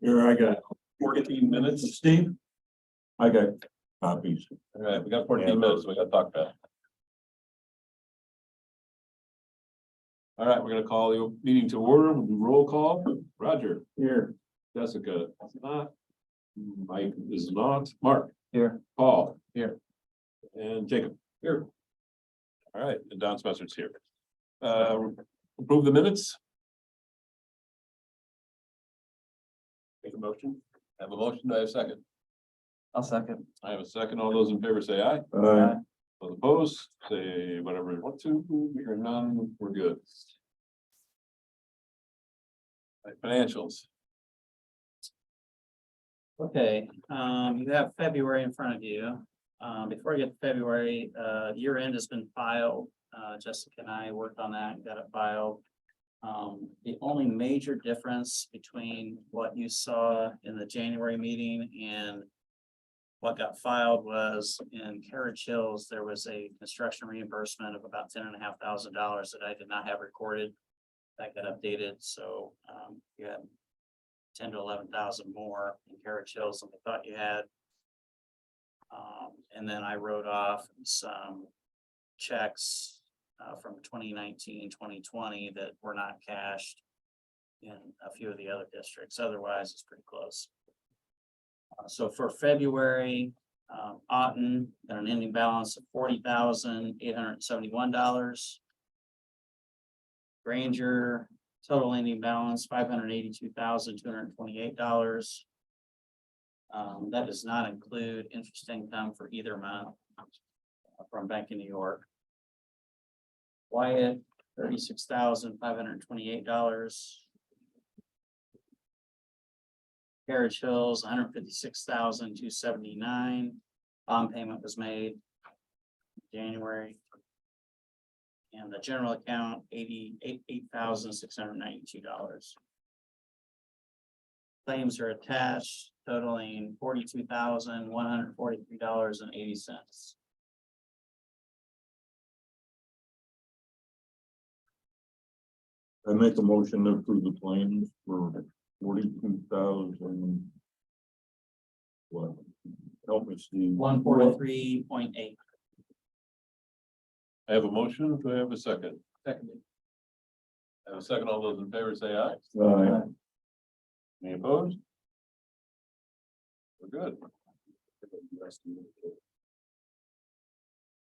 Here, I got 14 minutes, Steve. I got copies. All right, we got 14 minutes, we got to talk about. All right, we're gonna call the meeting to order. We'll do roll call. Roger. Here. Jessica. Not. Mike is not. Mark. Here. Paul. Here. And Jacob. Here. All right, and Don Spencer's here. Approve the minutes. Make a motion. Have a motion. Do I have a second? I'll second. I have a second. All those in favor say aye. Those opposed, say whatever you want to. We are none. We're good. All right, financials. Okay, you have February in front of you. Before I get to February, year end has been filed. Jessica and I worked on that, got it filed. The only major difference between what you saw in the January meeting and what got filed was in Carriage Hills, there was a construction reimbursement of about $10,500 that I did not have recorded. That got updated, so you had 10 to 11,000 more in Carriage Hills than I thought you had. And then I wrote off some checks from 2019, 2020 that were not cashed in a few of the other districts. Otherwise, it's pretty close. So for February, Otten got an ending balance of $40,871. Granger, total ending balance $582,228. That does not include interest income for either month from Bank of New York. Wyatt, $36,528. Carriage Hills, $156,279. Bond payment was made in January. And the general account, $88,692. Claims are attached, totaling $42,143.80. I make a motion to approve the claims for 42,000. What? Help me, Steve. 143.8. I have a motion. Do I have a second? Second. I have a second. All those in favor say aye. Any opposed? We're good.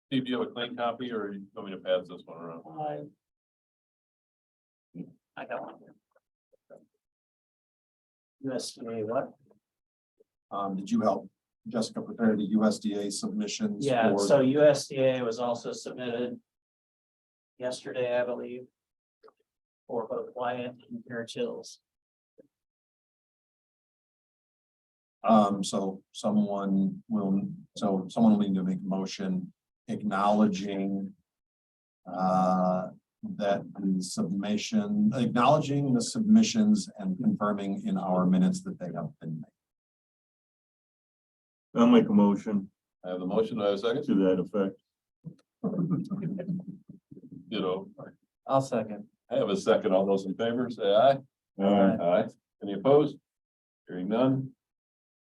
Steve, do you have a clean copy or you want me to pass this one around? I got one here. USDA what? Did you help Jessica prepare the USDA submissions? Yeah, for- so USDA was also submitted yesterday, I believe, for both Wyatt and Carriage Hills. So someone will need to make a motion acknowledging that the submission, acknowledging the submissions and confirming in our minutes that they have been made. I'll make a motion I have the motion. Do I have a second? to that effect. You know, I'll second. I have a second. All those in favor say aye. Aye. Any opposed? Hearing none.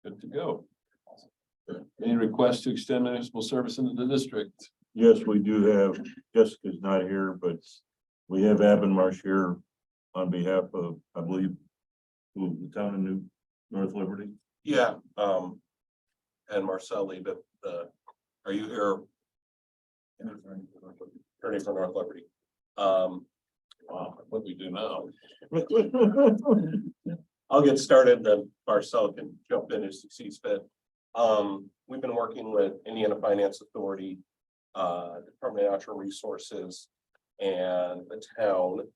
Good to go. Any requests to extend municipal service into the district? Yes, we do have, Jessica's not here, but we have Abbenmarsh here on behalf of, I believe, the town of North Liberty. Yeah, and Marcelli, but are you here? Attorney for North Liberty. Wow, what do we do now? I'll get started, then Marcel can jump in as he sees fit. We've been working with Indiana Finance Authority, Department of Natural Resources, and the town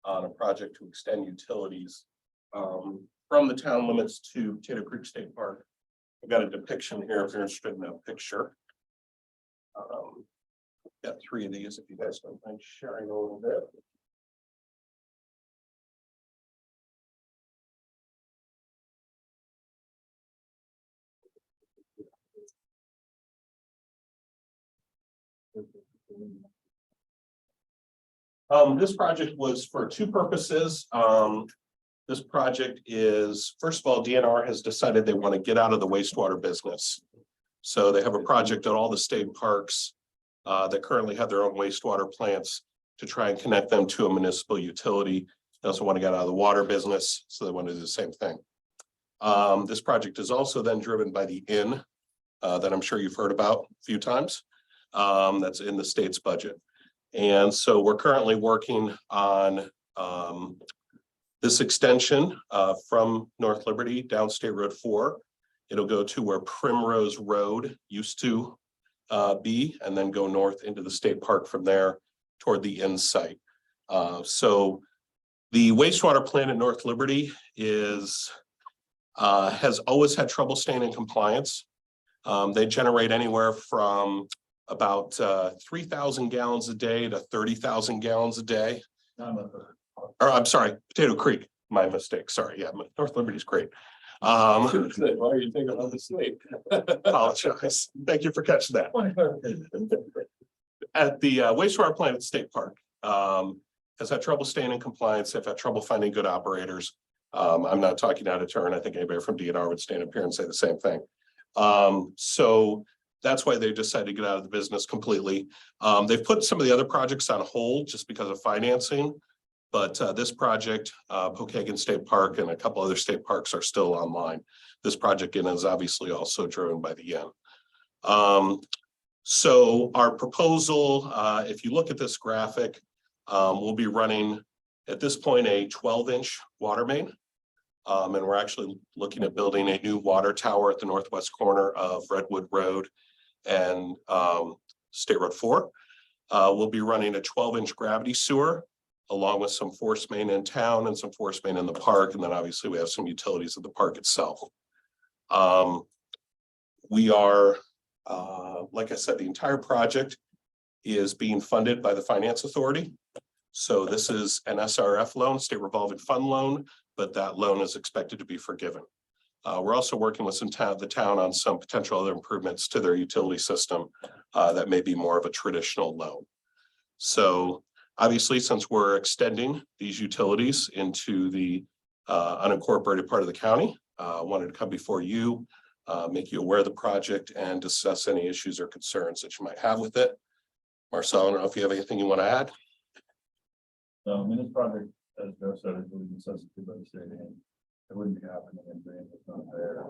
on a project to extend utilities from the town limits to Potato Creek State Park. I've got a depiction here if you're interested in that picture. Got three of these if you guys don't mind sharing a little bit. This project was for two purposes. This project is, first of all, DNR has decided they want to get out of the wastewater business. So they have a project at all the state parks that currently have their own wastewater plants to try and connect them to a municipal utility. They also want to get out of the water business, so they want to do the same thing. This project is also then driven by the inn that I'm sure you've heard about a few times. That's in the state's budget. And so we're currently working on this extension from North Liberty down State Road 4. It'll go to where Primrose Road used to be, and then go north into the state park from there toward the inn site. So the wastewater plant at North Liberty is has always had trouble staying in compliance. They generate anywhere from about 3,000 gallons a day to 30,000 gallons a day. Or I'm sorry, Potato Creek, my mistake. Sorry, yeah, North Liberty's great. Why are you thinking of the state? Apologize. Thank you for catching that. At the wastewater plant at State Park, has had trouble staying in compliance. They've had trouble finding good operators. I'm not talking out of turn. I think anybody from DNR would stand up here and say the same thing. So that's why they decided to get out of the business completely. They've put some of the other projects on hold just because of financing. But this project, Pokagon State Park and a couple other state parks are still online. This project is obviously also driven by the yen. So our proposal, if you look at this graphic, we'll be running at this point a 12-inch water main. And we're actually looking at building a new water tower at the northwest corner of Redwood Road and State Road 4. We'll be running a 12-inch gravity sewer along with some force main in town and some force main in the park. And then obviously we have some utilities at the park itself. We are, like I said, the entire project is being funded by the Finance Authority. So this is an SRF loan, state revolving fund loan, but that loan is expected to be forgiven. We're also working with the town on some potential other improvements to their utility system that may be more of a traditional loan. So obviously, since we're extending these utilities into the unincorporated part of the county, I wanted to come before you, make you aware of the project and discuss any issues or concerns that you might have with it. Marcel, I don't know if you have anything you want to add. In this project, as Joe said, it was necessitated by the state, and it wouldn't be happening in Green if it's not there.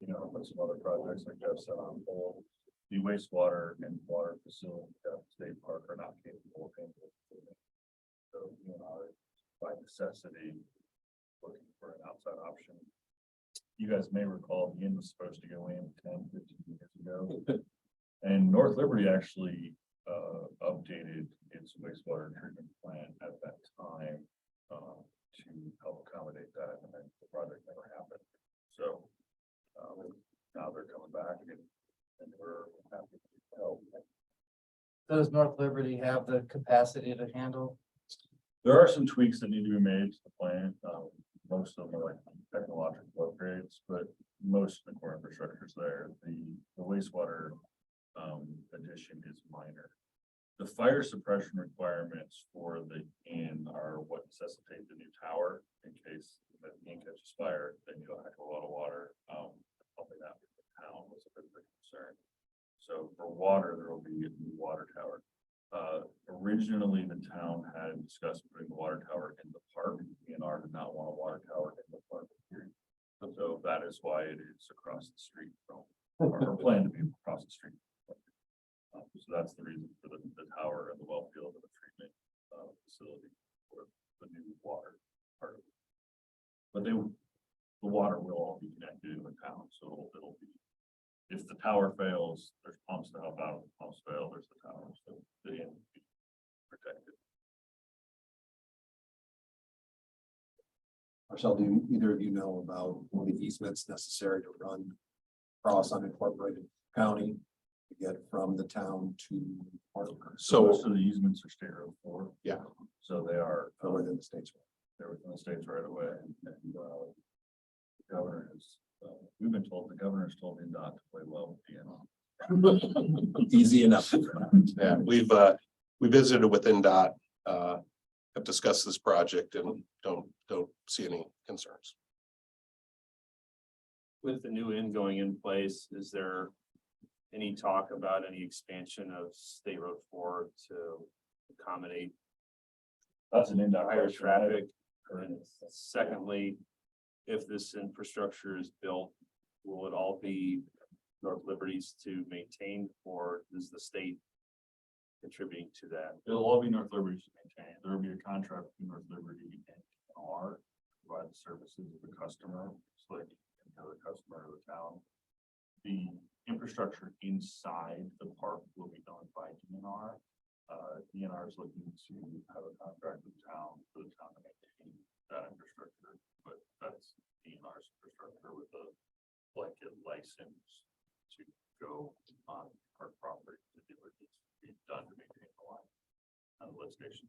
You know, but some other projects like Jeff said on hold. The wastewater and water facility at State Park are not capable of handling it. So, you know, by necessity, looking for an outside option. You guys may recall the inn was supposed to go in 10, 15 years ago. And North Liberty actually updated its wastewater treatment plant at that time to help accommodate that, and then the project never happened. So now they're coming back and we're happy to help. Does North Liberty have the capacity to handle? There are some tweaks that need to be made to the plant. Most of them are like technological upgrades, but most of the core infrastructure is there. The wastewater addition is minor. The fire suppression requirements for the inn are what necessitate the new tower in case the inn catches fire. Then you'll have a lot of water. Helping that with the town was a bit of a concern. So for water, there will be a new water tower. Originally, the town had discussed putting the water tower in the park. DNR did not want a water tower in the park. So that is why it is across the street from, or planned to be across the street. So that's the reason for the tower and the well field and the treatment facility for the new water part of it. But the water will all be connected in the town, so it'll be, if the tower fails, there's pumps to help out. If the pumps fail, there's the tower, so the end will be protected. Marcel, do either of you know about one of the easements necessary to run across unincorporated county to get from the town to park? So most of the easements are state road 4. Yeah. So they are Within the states. they're within the states right away, and the governor has. We've been told, the governor's told NDOT to play well with DNR. Easy enough. Yeah, we visited with NDOT have discussed this project and don't see any concerns. With the new end going in place, is there any talk about any expansion of State Road 4 to accommodate That's an in higher traffic? And secondly, if this infrastructure is built, will it all be North Liberty's to maintain, or is the state contributing to that? It'll all be North Liberty to maintain. There will be a contract between North Liberty and R to provide the services of the customer, just like any other customer of the town. The infrastructure inside the park will be done by DNR. DNR is looking to have a contract with town for the town to maintain that infrastructure, but that's DNR's infrastructure with a blanket license to go on park property to do what needs to be done to maintain the line on the lift stations.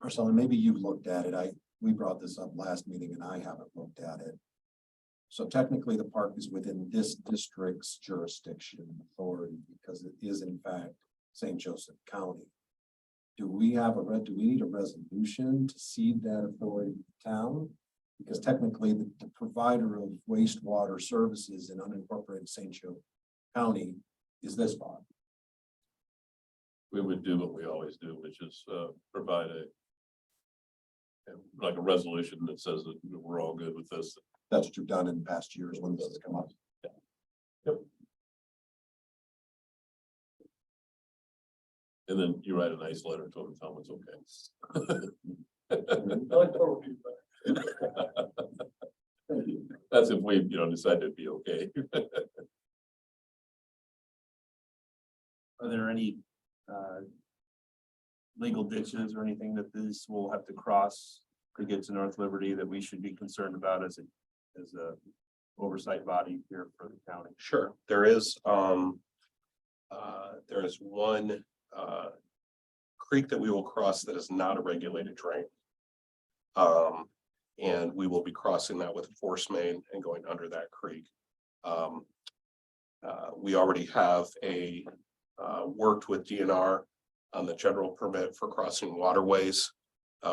Marcel, and maybe you've looked at it. We brought this up last meeting and I haven't looked at it. So technically the park is within this district's jurisdiction and authority because it is in fact St. Joseph County. Do we need a resolution to cede that authority to the town? Because technically the provider of wastewater services in unincorporated St. Joseph County is this body. We would do what we always do, which is provide like a resolution that says that we're all good with this. That's what you've done in past years when this has come up. And then you write a nice letter to them, tell them it's okay. That's if we, decide to be okay. Are there any legal ditches or anything that this will have to cross to get to North Liberty that we should be concerned about as a oversight body here for the county? Sure, there is one creek that we will cross that is not a regulated drain. And we will be crossing that with a force main and going under that creek. We already have worked with DNR on the general permit for crossing waterways.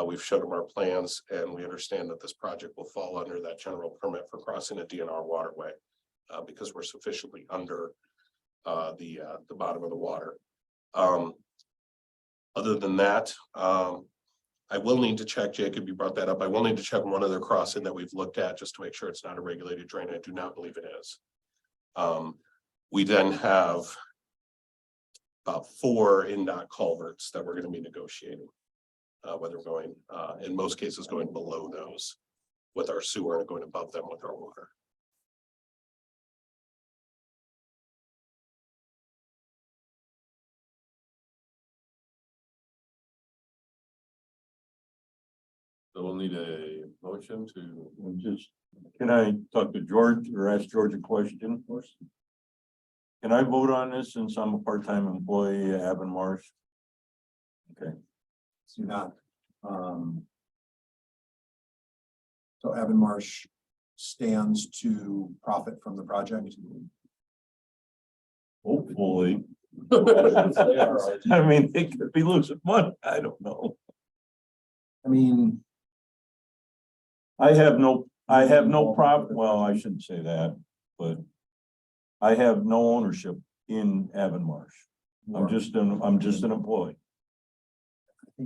We've showed them our plans and we understand that this project will fall under that general permit for crossing a DNR waterway because we're sufficiently under the bottom of the water. Other than that, I will need to check, Jacob, you brought that up. I will need to check one other crossing that we've looked at just to make sure it's not a regulated drain. I do not believe it is. We then have about 4 NDOT culverts that we're going to be negotiating. Whether we're going, in most cases, going below those with our sewer and going above them with our water. So we'll need a motion to, Can I talk to George or ask George a question? Of course. Can I vote on this since I'm a part-time employee at Avonmarsh? Okay. So not. So Avonmarsh stands to profit from the project. Hopefully. I mean, they could be losing money. I don't know. I mean, I have no problem. Well, I shouldn't say that, but I have no ownership in Avonmarsh. I'm just an employee. I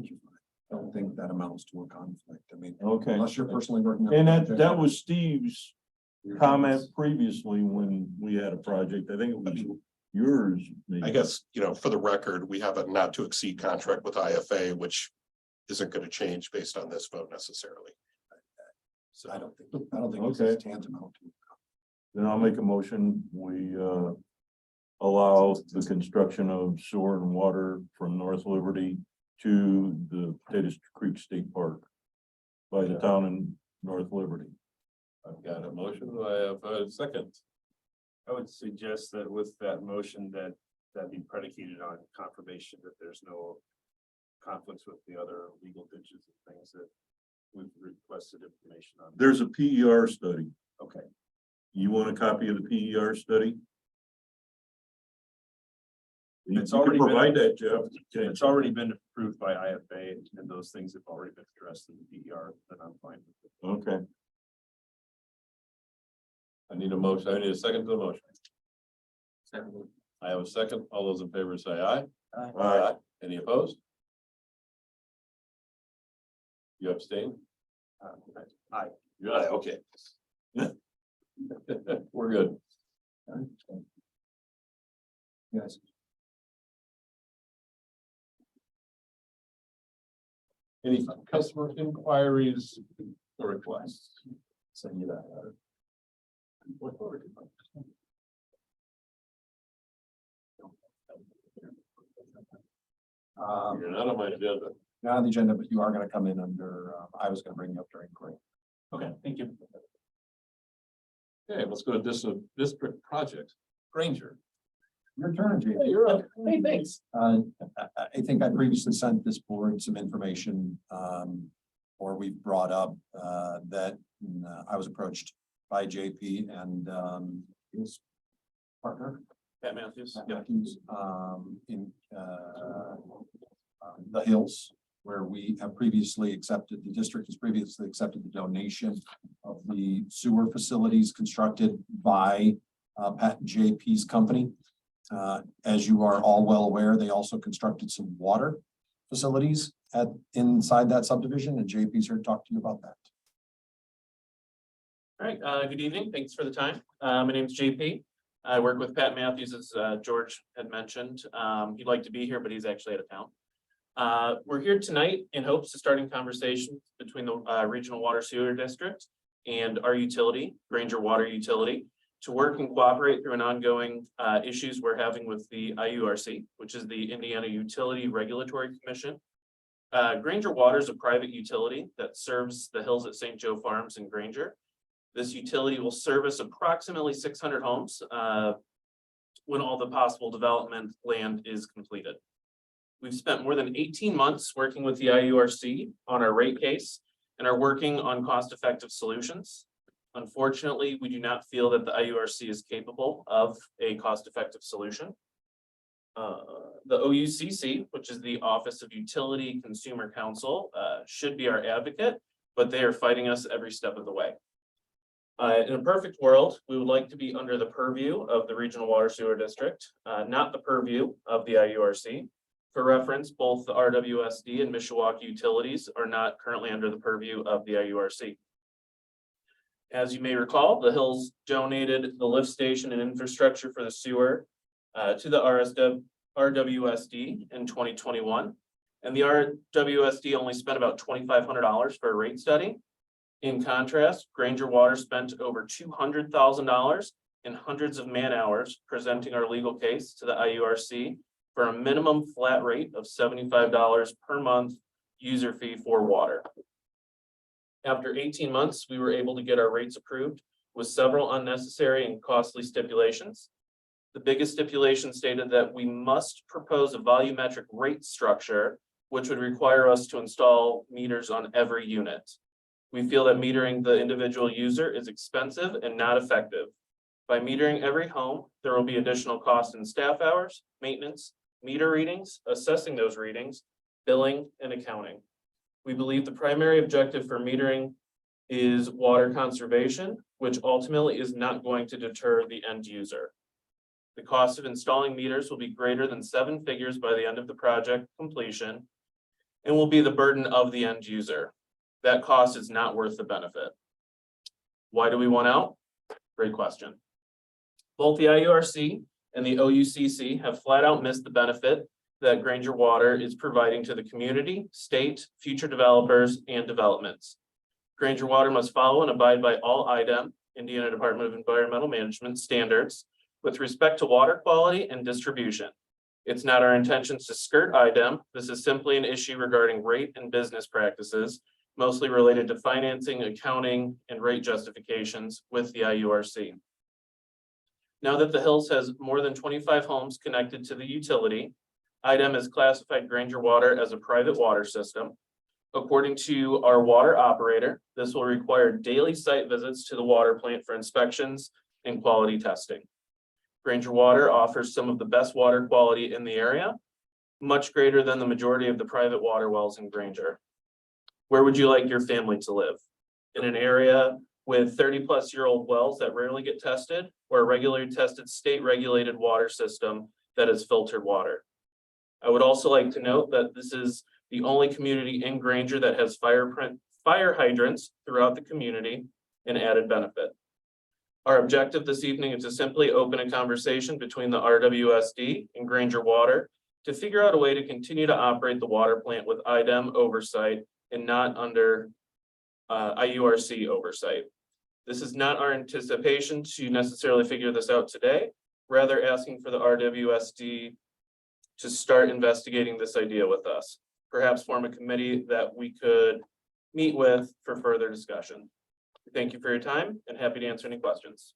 don't think that amounts to a conflict. I mean, Okay. unless you're personally working. on And the that project. was Steve's comment previously when we had a project. I think it was yours. maybe. I guess, for the record, we have a not to exceed contract with IFA, which isn't going to change based on this vote necessarily. So I don't think this Okay. is tantamount to. Then I'll make a motion. We allow the construction of sewer and water from North Liberty to the Potatoes Creek State Park by the town in North Liberty. I've got a motion. Do I have a second? I would suggest that with that motion that be predicated on confirmation that there's no conflicts with the other legal ditches and things that we've requested information on. There's a PER study. Okay. You want a copy of the PER study? You It's can already been- provide that, Jeff. Okay. It's already been approved by IFA and those things have already been addressed in the DER, then I'm fine. Okay, I need a motion. I need a second to the motion. I have a second. All those in favor say aye. Aye. Any opposed? You abstain? Aye. You're aye, okay. We're good. Yes. Any customer inquiries or requests? Send you that. You're not on my agenda. Not on the agenda, but you are gonna come in under, I was gonna bring you up during break. Okay, thank you. Okay, let's go to district project. Granger. Your turn, Jay. Hey, you're up. Hey, thanks. I think I previously sent this board some information, or we brought up, that I was approached by JP and, his partner. Pat Matthews. Matt Matthews, in, the Hills, where we have previously accepted, the district has previously accepted the donation of the sewer facilities constructed by, Pat and JP's company. As you are all well aware, they also constructed some water facilities inside that subdivision, and JP's here to talk to you about that. All right, good evening. Thanks for the time. My name's JP. I work with Pat Matthews, as George had mentioned. He'd like to be here, but he's actually out of town. We're here tonight in hopes of starting conversations between the Regional Water Sewer District and our utility, Granger Water Utility, to work and cooperate through an ongoing issues we're having with the IURC, which is the Indiana Utility Regulatory Commission. Granger Water is a private utility that serves the hills at St. Joe Farms in Granger. This utility will service approximately 600 homes when all the possible development land is completed. We've spent more than 18 months working with the IURC on our rate case and are working on cost-effective solutions. Unfortunately, we do not feel that the IURC is capable of a cost-effective solution. The OUCC, which is the Office of Utility Consumer Counsel, should be our advocate, but they are fighting us every step of the way. In a perfect world, we would like to be under the purview of the Regional Water Sewer District, not the purview of the IURC. For reference, both the RWSD and Mishawaka utilities are not currently under the purview of the IURC. As you may recall, the Hills donated the lift station and infrastructure for the sewer to the RWSD in 2021. And the RWSD only spent about $2,500 for a rate study. In contrast, Granger Water spent over $200,000 and hundreds of man hours presenting our legal case to the IURC for a minimum flat rate of $75 per month user fee for water. After 18 months, we were able to get our rates approved with several unnecessary and costly stipulations. The biggest stipulation stated that we must propose a volumetric rate structure, which would require us to install meters on every unit. We feel that metering the individual user is expensive and not effective. By metering every home, there will be additional costs in staff hours, maintenance, meter readings, assessing those readings, billing, and accounting. We believe the primary objective for metering is water conservation, which ultimately is not going to deter the end user. The cost of installing meters will be greater than 7 figures by the end of the project completion and will be the burden of the end user. That cost is not worth the benefit. Why do we want out? Great question. Both the IURC and the OUCC have flat out missed the benefit that Granger Water is providing to the community, state, future developers, and developments. Granger Water must follow and abide by all IDEM, Indiana Department of Environmental Management standards with respect to water quality and distribution. It's not our intentions to skirt IDEM. This is simply an issue regarding rate and business practices, mostly related to financing, accounting, and rate justifications with the IURC. Now that the Hills has more than 25 homes connected to the utility, IDEM has classified Granger Water as a private water system. According to our water operator, this will require daily site visits to the water plant for inspections and quality testing. Granger Water offers some of the best water quality in the area, much greater than the majority of the private water wells in Granger. Where would you like your family to live? In an area with 30-plus-year-old wells that rarely get tested, or a regularly tested state-regulated water system that is filtered water? I would also like to note that this is the only community in Granger that has fire hydrants throughout the community, an added benefit. Our objective this evening is to simply open a conversation between the RWSD and Granger Water to figure out a way to continue to operate the water plant with IDEM oversight and not under IURC oversight. This is not our anticipation to necessarily figure this out today, rather asking for the RWSD to start investigating this idea with us. Perhaps form a committee that we could meet with for further discussion. Thank you for your time and happy to answer any questions.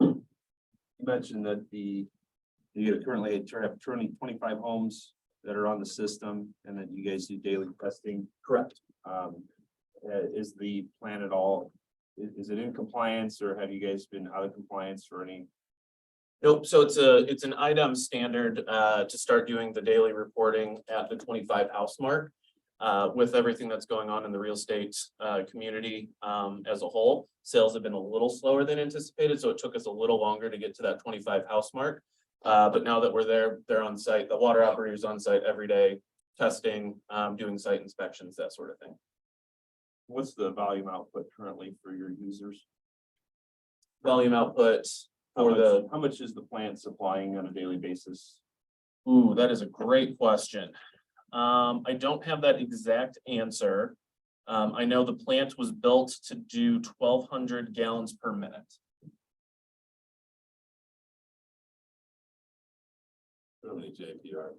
You mentioned that you currently have 25 homes that are on the system and that you guys do daily testing. Correct. Is the plan at all, is it in compliance or have you guys been out of compliance for any? Nope, so it's an IDEM standard to start doing the daily reporting at the 25 house mark. With everything that's going on in the real estate community as a whole, sales have been a little slower than anticipated, so it took us a little longer to get to that 25 house mark. But now that we're there, they're on site, the water operators on site every day, testing, doing site inspections, that sort of thing. What's the volume output currently for your users? Volume output for How much is the plant supplying on a daily basis? ooh, that is a great question. I don't have that exact answer. I know the plant was built to do 1,200 gallons per minute. Really, JPR.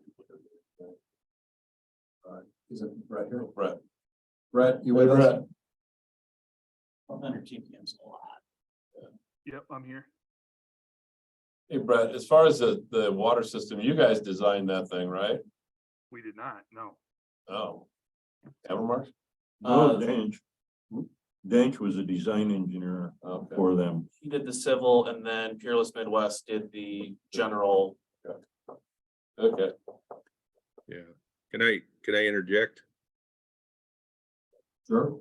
Is it Brett here? Brett. Brett, you with us? 1,200 GPM is a lot. Yep, I'm here. Hey, Brett, as far as the water system, you guys designed that thing, right? We did not, no. Oh. Evermark? No, Danch was a design engineer Okay. for them. He did the civil and then Peerless Midwest did the general. Okay. Yeah, can I interject? Sure.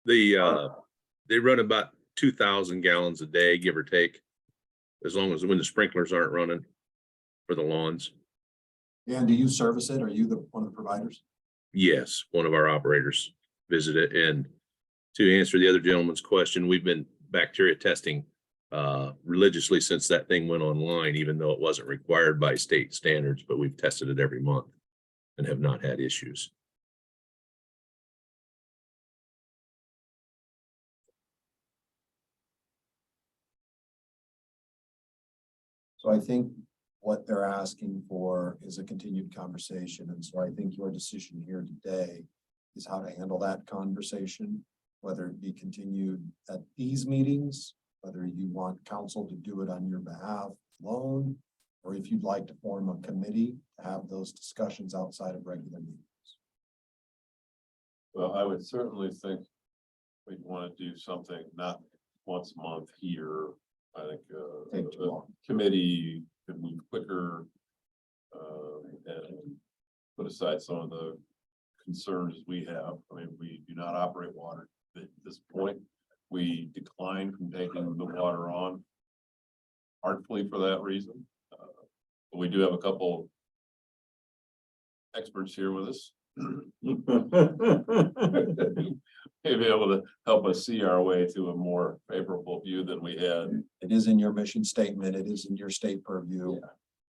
They run about 2,000 gallons a day, give or take. As long as when the sprinklers aren't running for the lawns. And do you service it? Are you one of the providers? Yes, one of our operators visited, and to answer the other gentleman's question, we've been bacteria testing religiously since that thing went online, even though it wasn't required by state standards, but we've tested it every month and have not had issues. So I think what they're asking for is a continued conversation. And so I think your decision here today is how to handle that conversation, whether it be continued at these meetings, whether you want council to do it on your behalf alone, or if you'd like to form a committee to have those discussions outside of regular meetings. Well, I would certainly think we'd want to do something, not once a month here. I think Take too the long. committee could move quicker and put aside some of the concerns we have. I mean, we do not operate water at this point. We decline from taking the water on artfully for that reason. But we do have a couple experts here with us. Maybe able to help us see our way to a more favorable view than we had. It is in your mission statement. It is in your state purview.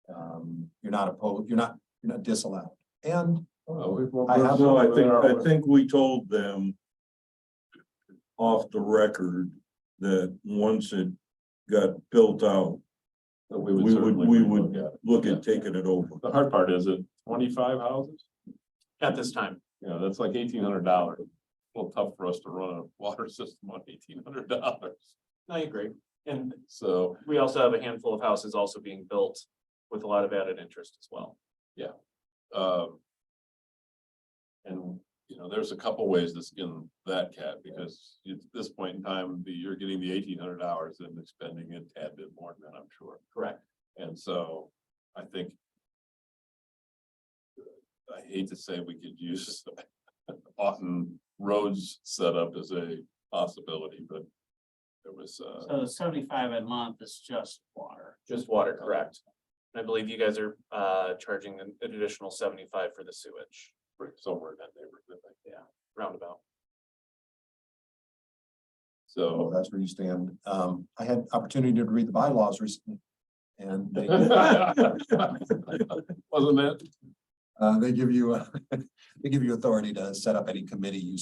You're not opposed, you're not disallowed. And I have No, I think we told them off the record that once it got built out, we would look at taking it over. The hard part is it 25 houses? At this time, Yeah, that's like $1,800. A little tough for us to run a water system on $1,800. I agree. And So, we also have a handful of houses also being built with a lot of added interest as well. and you know, there's a couple ways to skin that cat, because at this point in time, you're getting the 1,800 hours and expending a tad bit more than that, I'm sure. Correct. And so I think I hate to say we could use Oughton Roads setup as a possibility, but there was, So the 75 a month is just water. Just water, correct. I believe you guys are charging an additional 75 for the sewage, somewhere in that neighborhood. I think. roundabout. So So. that's where you stand. I had opportunity to read the bylaws recently. And they, Wasn't it? they give you, they give you authority to set up any committee you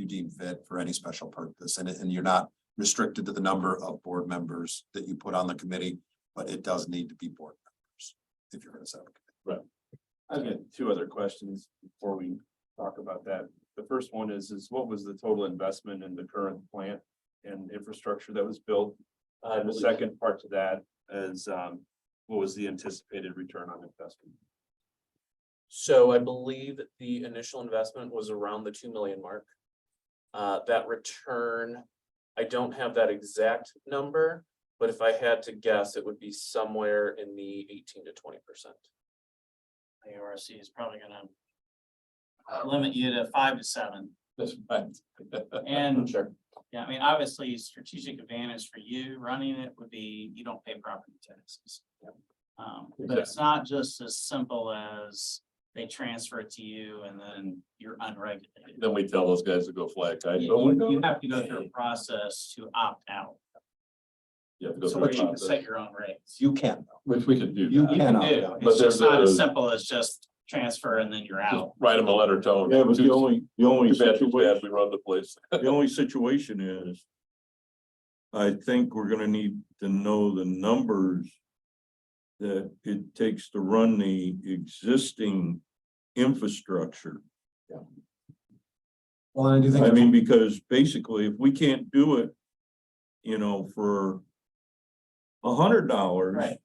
deem fit for any special purpose. And you're not restricted to the number of board members that you put on the committee, but it does need to be board members if you're going to set up a committee. I've got two other questions before we talk about that. The first one is what was the total investment in the current plant and infrastructure that was built? The second part to that is, what was the anticipated return on investment? So I believe the initial investment was around the 2 million mark. That return, I don't have that exact number, but if I had to guess, it would be somewhere in the 18 to 20%. ARC is probably gonna limit you to 5 to 7. That's right. And Sure. yeah, I mean, obviously, strategic advantage for you running it would be you don't pay property taxes. But it's not just as simple as they transfer it to you and then you're unregulated. Then we tell those guys to go flag. You have to go through a process to opt out. You have to go So through where a you can process, set your own rates. You can, which we could do. You that. can. You do. opt out. But It's just there's not as a- simple as just transfer and then you're Just out. write them a letter telling them. Yeah, but the only Too bad, we run the place. the only situation is, I think we're gonna need to know the numbers that it takes to run the existing infrastructure. well, I do think. I mean, because basically, if we can't do it, you know, for $100. Right.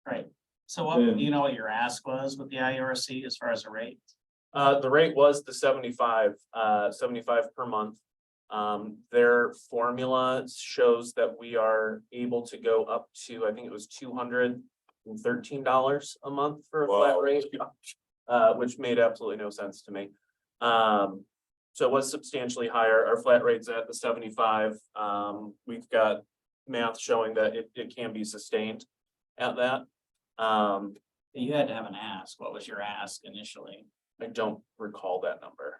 Right. So what, Then- do you know what your ask was with the IURC as far as a rate? The rate was the 75 per month. Their formula shows that we are able to go up to, I think it was $213 a month for a flat Wow. rate. Which made absolutely no sense to me. So it was substantially higher. Our flat rate's at the 75. We've got math showing that it can be sustained at that. You had to have an ask. What was your ask initially? I don't recall that number.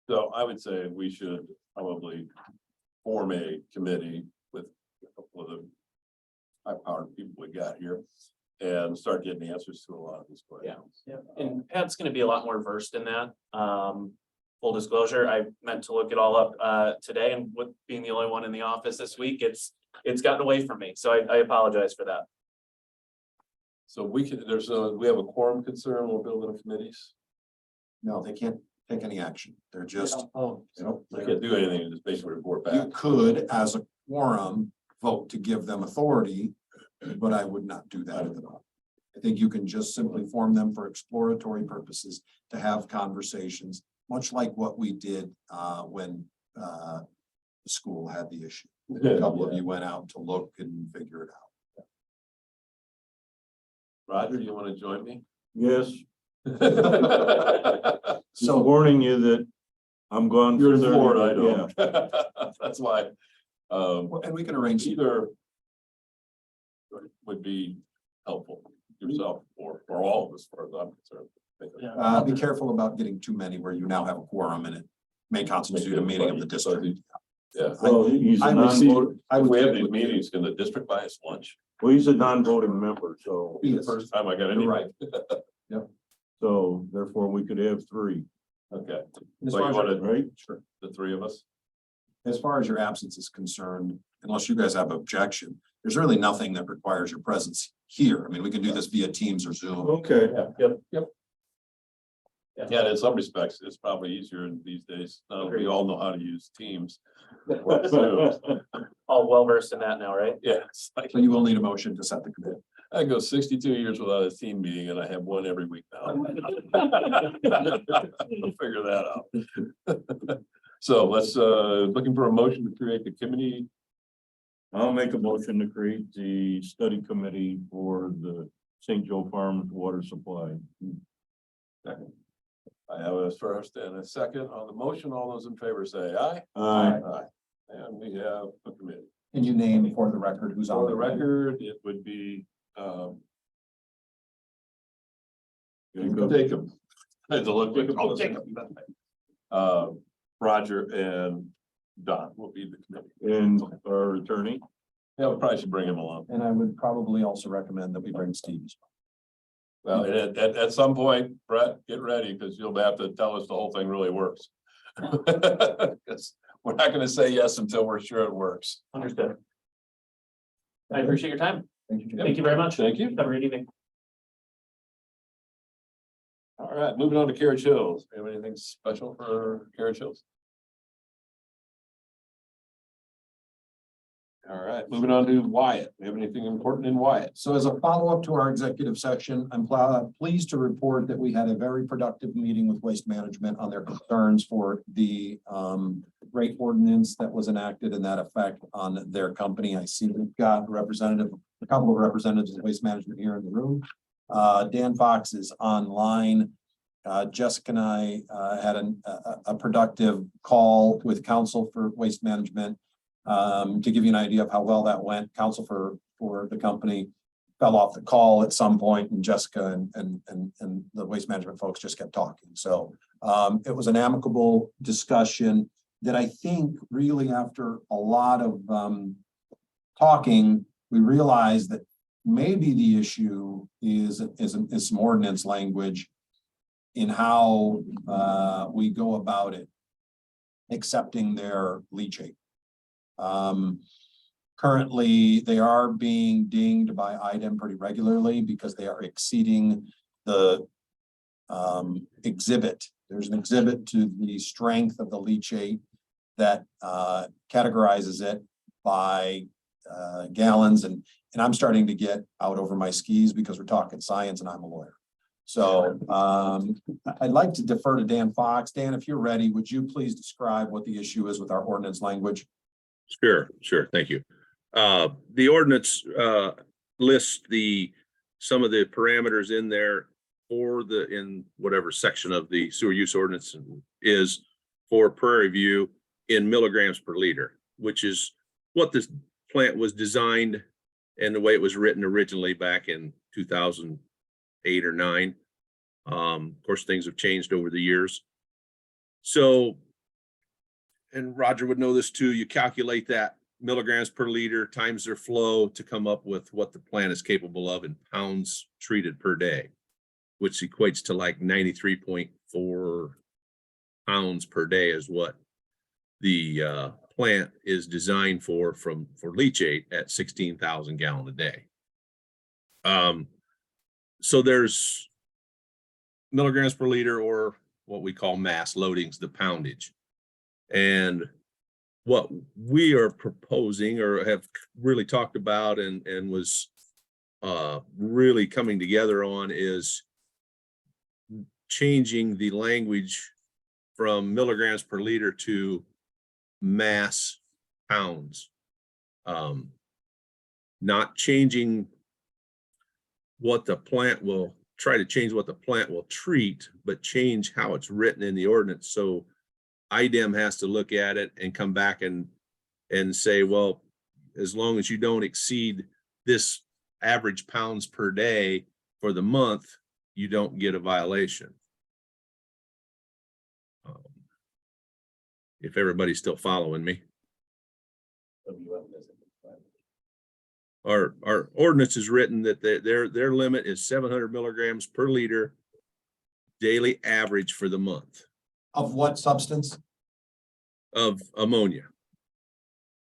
So I would say we should probably form a committee with a couple of the high-powered people we got here and start getting answers to a lot of these questions. And Pat's gonna be a lot more versed in that. Full disclosure, I meant to look it all up today, and with being the only one in the office this week, it's gotten away from me, so I apologize for that. So we have a quorum concern, we're building committees. No, they can't take any action. They're just, Oh, They can't do anything, just basically report you back. could, as a quorum, vote to give them authority, but I would not do that at the moment. I think you can just simply form them for exploratory purposes to have conversations, much like what we did when the school had the issue. A couple of you went out to look and figure it out. Roger, you want to join me? Yes, So so warning you that I'm gone. You're in 30 Florida, I yeah. know. That's why. and we can arrange, Either would be helpful, yourself or all of us, as far as I'm concerned. be careful about getting too many where you now have a quorum and it may constitute a meeting of the district. Yeah. Well, he's a I would see- non-voting, I If would we have think these with- meetings, can the district buy us lunch? well, he's a non-voting member, so, Be the first time I got any. You're right. so therefore we could have 3, Okay, As so far you as want your- to, right? Sure. the three of us? As far as your absence is concerned, unless you guys have objection, there's really nothing that requires your presence here. I mean, we can do this via Teams or Zoom. Okay, Yeah, in some respects, it's probably easier in these days. We all know how to use Teams. or Zoom. All well versed in that now, right? Yeah, it's like, So you will need a motion to set the committee. I go 62 years without a team meeting and I have one every week now. We'll figure that out. So let's, looking for a motion to create the committee. I'll make a motion to create the study committee for the St. Joe Farms water supply. I have a first and a second on the motion. All those in favor say aye. Aye. And we have a committee. Can you name for the record who's on For the record, it would be, Jacob. I had to look. Oh, Jacob. Roger and Don will be the committee. And our attorney. Yeah, we probably should bring him along. And I would probably also recommend that we bring Steve. Well, at some point, Brett, get ready, because you'll have to tell us the whole thing really works. Because we're not gonna say yes until we're sure it works. Understood. I appreciate your time. Thank you. Thank you very much. Thank you. Have a great evening. All right, moving on to Carriage Hills. Do you have anything special for Carriage Hills? All right, moving on to Wyatt. Do you have anything important in Wyatt? So as a follow-up to our executive session, I'm pleased to report that we had a very productive meeting with Waste Management on their concerns for the rate ordinance that was enacted and that effect on their company. I see we've got a couple of representatives of Waste Management here in the room. Dan Fox is online. Jessica and I had a productive call with counsel for Waste Management. To give you an idea of how well that went, counsel for the company fell off the call at some point, and Jessica and the Waste Management folks just kept talking. So it was an amicable discussion that I think really, after a lot of talking, we realized that maybe the issue is some ordinance language in how we go about it, accepting their leachate. Currently, they are being dinged by IDEM pretty regularly because they are exceeding the exhibit. There's an exhibit to the strength of the leachate that categorizes it by gallons, and I'm starting to get out over my skis because we're talking science and I'm a lawyer. So I'd like to defer to Dan Fox. Dan, if you're ready, would you please describe what the issue is with our ordinance language? Sure. Thank you. The ordinance lists some of the parameters in there in whatever section of the sewer use ordinance is for Prairie View in milligrams per liter, which is what this plant was designed and the way it was written originally back in 2008 or 9. Of course, things have changed over the years. So, and Roger would know this too, you calculate that milligrams per liter times their flow to come up with what the plant is capable of in pounds treated per day, which equates to like 93.4 pounds per day is what the plant is designed for leachate at 16,000 gallon a day. So there's milligrams per liter, or what we call mass loadings, the poundage. And what we are proposing or have really talked about and was really coming together on is changing the language from milligrams per liter to mass pounds. Not changing what the plant will try to change what the plant will treat, but change how it's written in the ordinance. So IDEM has to look at it and come back and say, well, as long as you don't exceed this average pounds per day for the month, you don't get a violation. If everybody's still following me. Our ordinance is written that their limit is 700 milligrams per liter daily average for the month. Of what substance? Of ammonia.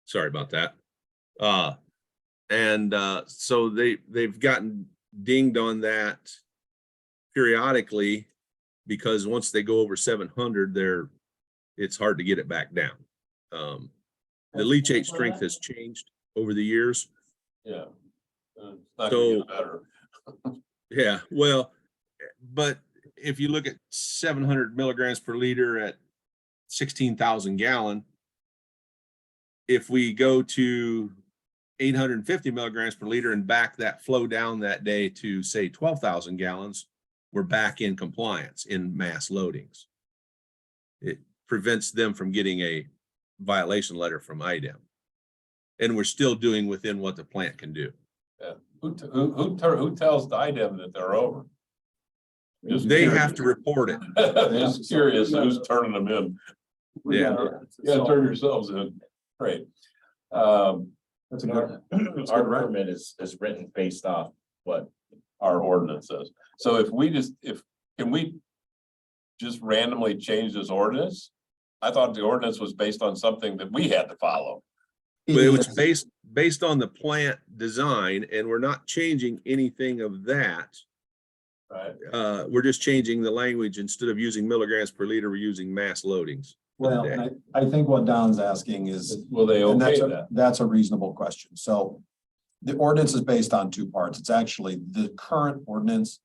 Sorry about that. So they've gotten dinged on that periodically because once they go over 700, it's hard to get it back down. The leachate strength has changed over the years. Yeah. It's not gonna So- get better. Yeah, well, but if you look at 700 milligrams per liter at 16,000 gallon, if we go to 850 milligrams per liter and back that flow down that day to say 12,000 gallons, we're back in compliance in mass loadings. It prevents them from getting a violation letter from IDEM. And we're still doing within what the plant can do. Who tells the IDEM that they're over? Just They curious. have to report it. Just curious, who's turning them in? Yeah. You gotta turn yourselves in. Great. That's a good. Our permit is written based off what Our ordinance says. So if we can we just randomly change this ordinance? I thought the ordinance was based on something that we had to follow. But it was based on the plant design, and we're not changing anything of that. Right. We're just changing the language. Instead of using milligrams per liter, we're using mass loadings. Well, I think what Don's asking is, Will they and okay that? that's a reasonable question. So the ordinance is based on two parts. It's actually the current ordinance,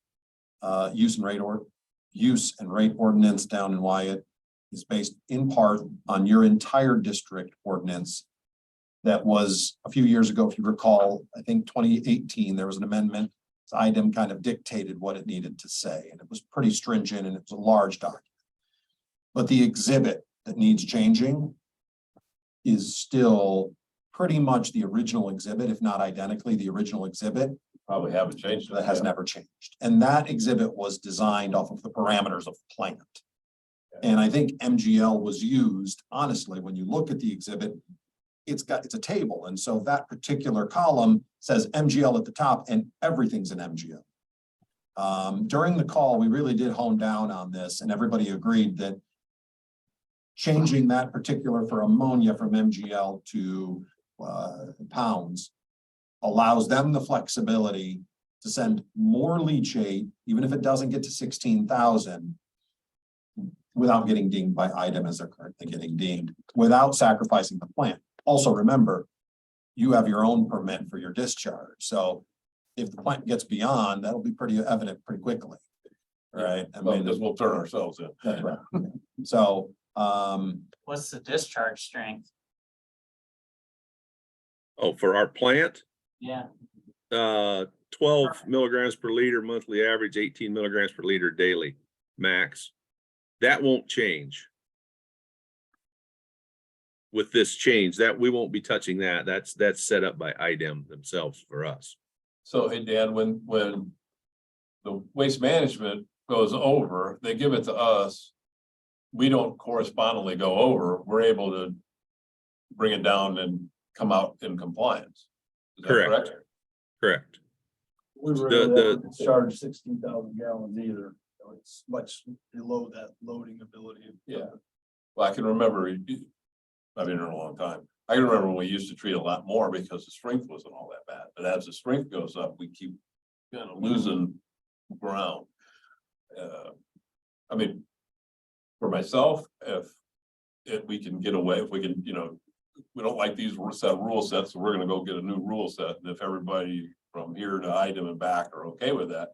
use and rate ordinance down in Wyatt is based in part on your entire district ordinance. That was a few years ago, if you recall, I think 2018, there was an amendment. IDEM kind of dictated what it needed to say, and it was pretty stringent and it was a large document. But the exhibit that needs changing is still pretty much the original exhibit, if not identically the original exhibit. Probably haven't changed. That has never changed. And that exhibit was designed off of the parameters of the plant. And I think MGL was used, honestly, when you look at the exhibit, it's a table. And so that particular column says MGL at the top and everything's in MGL. During the call, we really did hone down on this and everybody agreed that changing that particular for ammonia from MGL to pounds allows them the flexibility to send more leachate, even if it doesn't get to 16,000, without getting dinged by IDEM as they're currently getting dinged, without sacrificing the plant. Also, remember, you have your own permit for your discharge. So if the plant gets beyond, that'll be pretty evident pretty quickly. Right? I mean, Because we'll turn ourselves in. that's right. So, What's the discharge strength? Oh, for our plant, Yeah, 12 milligrams per liter monthly average, 18 milligrams per liter daily max. That won't change. With this change, that we won't be touching that. That's set up by IDEM themselves for us. So, hey, Dan, when the waste management goes over, they give it to us. We don't correspondingly go over. We're able to bring it down and come out in compliance. Is that Correct. Correct. We really haven't charge 16,000 gallons either. It's much below that loading ability. Yeah. Well, I can remember, I've been here a long time. I can remember when we used to treat a lot more because the strength wasn't all that bad. But as the strength goes up, we keep kind of losing ground. I mean, for myself, if we can get away, if we can, we don't like these rule sets, so we're gonna go get a new rule set. And if everybody from here to IDEM and back are okay with that,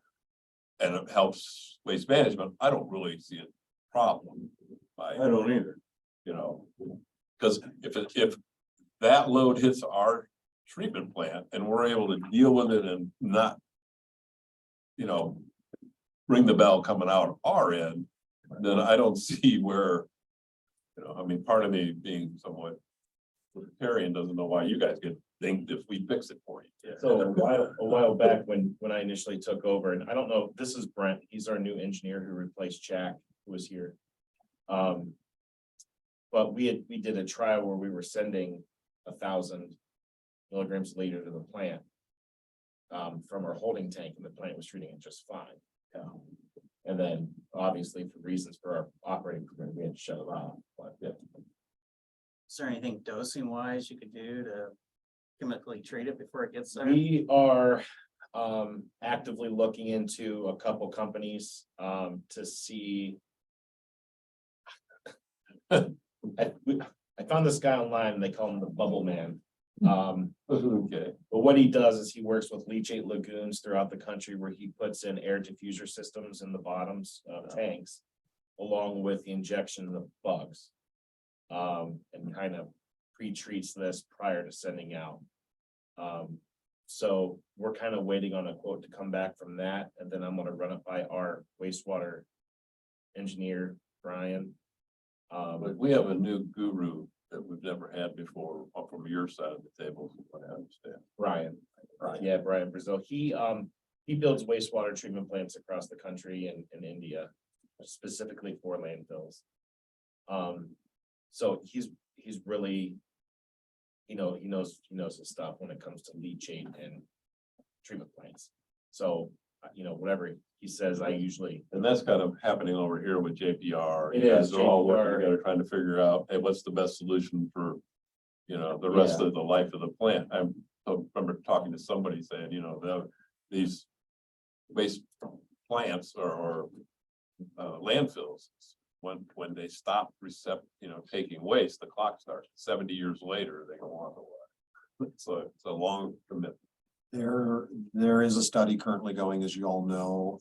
and it helps waste management, I don't really see a problem. I don't either. Because if that load hits our treatment plant and we're able to deal with it and not, ring the bell coming out of our end, then I don't see where, part of me being somewhat libertarian doesn't know why you guys get dinged if we fix it for you. So a while back when I initially took over, and I don't know, this is Brent, he's our new engineer who replaced Jack, who was here. But we did a trial where we were sending 1,000 milligrams a liter to the plant. From our holding tank, and the plant was treating it just fine. And then obviously for reasons for our operating permit, we had to shut it off, but yeah. is there anything dosing wise you could do to chemically treat it before it gets there? We are actively looking into a couple companies to see. I found this guy online and they call him the Bubble Man. Okay, But what he does is he works with leachate lagoons throughout the country where he puts in air diffuser systems in the bottoms of tanks. Along with the injection of bugs. And kind of pre-treats this prior to sending out. So we're kind of waiting on a quote to come back from that, and then I'm gonna run it by our wastewater engineer, Brian. but we have a new guru that we've never had before from your side of the table, from what I understand. Brian. Yeah, Brian Brazil. He builds wastewater treatment plants across the country and in India, specifically for landfills. So he's really, he knows his stuff when it comes to leachate and treatment plants. So, whatever he says, I usually, And that's kind of happening over here with JPR. It You guys is, are all working JPR. together trying to figure out, hey, what's the best solution for, the rest of the life of the plant. I remember talking to somebody saying, these waste plants or landfills, when they stop taking waste, the clock starts. 70 years later, they go on the way. It's a long commitment. There is a study currently going, as you all know.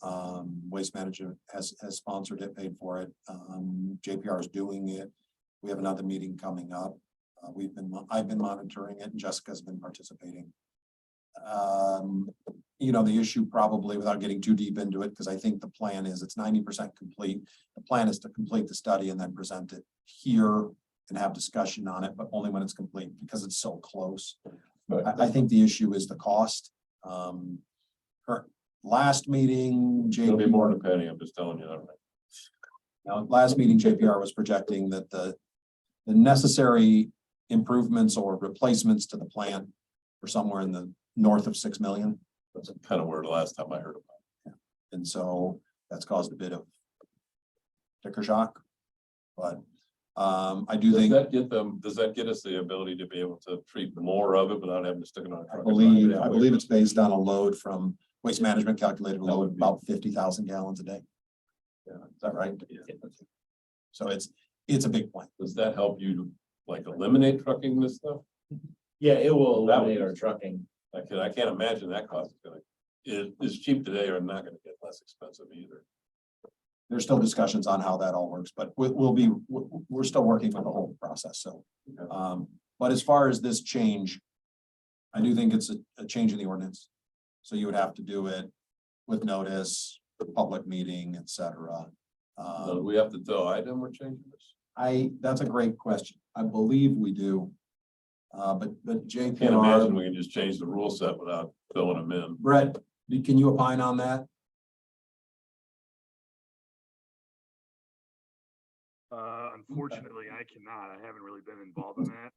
Waste Management has sponsored it, paid for it. JPR is doing it. We have another meeting coming up. I've been monitoring it and Jessica's been participating. The issue probably, without getting too deep into it, because I think the plan is it's 90% complete. The plan is to complete the study and then present it here and have discussion on it, but only when it's complete because it's so close. I think the issue is the cost. Last meeting, It'll be more JPR, than a penny, I'm just telling you that right. last meeting, JPR was projecting that the necessary improvements or replacements to the plant were somewhere in the north of 6 million. That's kind of where the last time I heard about it. And so that's caused a bit of sticker shock. But I do think, Does that get us the ability to be able to treat more of it without having to stick it on a truck? I believe it's based on a load from Waste Management, calculated load about 50,000 gallons a day. Yeah. Is that right? Yeah. So it's a big plant. Does that help you eliminate trucking this stuff? yeah, it will eliminate our trucking. I can't imagine that cost is cheap today or not gonna get less expensive either. There's still discussions on how that all works, but we're still working with the whole process, so. But as far as this change, I do think it's a change in the ordinance. So you would have to do it with notice, public meeting, et cetera. So do we have to tell item we're changing this? That's a great question. I believe we do. But Can't imagine JPR, we can just change the rule set without filling them in. Brett, can you opine on that? Unfortunately, I cannot. I haven't really been involved in that.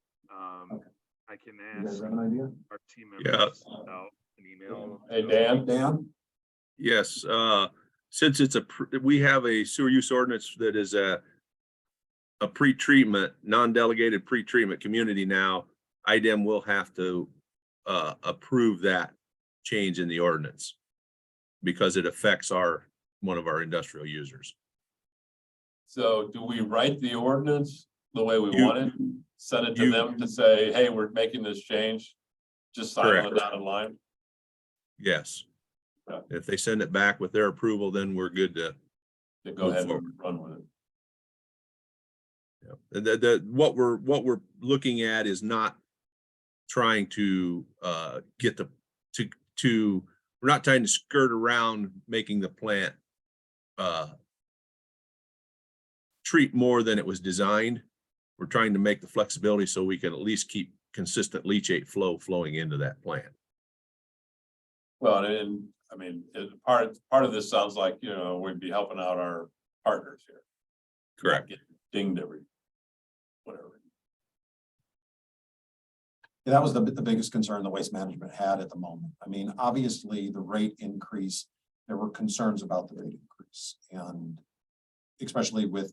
Okay. I can You guys ask have an idea? our team Yeah. members about an email. Hey, Dan? Dan? Yes, since we have a sewer use ordinance that is a pre-treatment, non-delegated pre-treatment community now, IDEM will have to approve that change in the ordinance because it affects one of our industrial users. So do we write the ordinance the way we You- want it? Send it to them to say, hey, we're making this change? Just sign on the dotted line? Yes. Yeah. If they send it back with their approval, then we're good to. To go ahead and run with it. Yeah. What we're looking at is not trying to we're not trying to skirt around making the plant treat more than it was designed. We're trying to make the flexibility so we can at least keep consistent leachate flow flowing into that plant. Well, and I mean, part of this sounds like, we'd be helping out our partners here. Correct. Not getting dinged every, whatever. Yeah, that was the biggest concern the Waste Management had at the moment. I mean, obviously, the rate increase, there were concerns about the rate increase, and especially with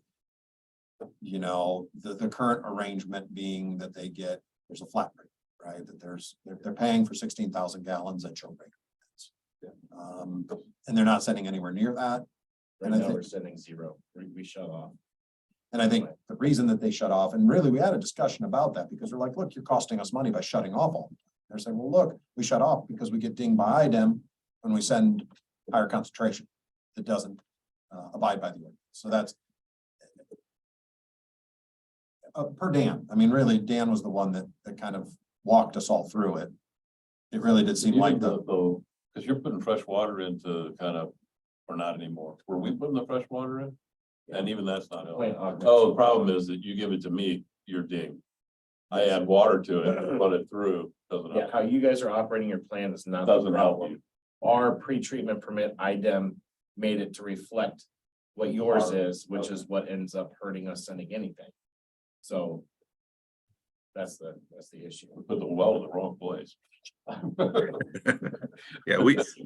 the current arrangement being that there's a flat rate, right? That they're paying for 16,000 gallons at your rate. And they're not sending anywhere near that. Right And I now, think- we're sending zero. We shut off. And I think the reason that they shut off, and really we had a discussion about that because we're like, look, you're costing us money by shutting off all. They're saying, well, look, we shut off because we get dinged by IDEM when we send higher concentration that doesn't abide by the ordinance. So that's per Dan. I mean, really, Dan was the one that kind of walked us all through it. It really did seem like the, because you're putting fresh water into kind of, or not anymore. Were we putting the fresh water in? And even that's not. Plant augmentation. Oh, the problem is that you give it to me, you're dinged. I add water to it, run it through, doesn't Yeah, help. how you guys are operating your plan is not the Doesn't help problem. you. Our pre-treatment permit IDEM made it to reflect what yours is, which is what ends up hurting us sending anything. So that's the issue. We put the well in the wrong place. Yeah,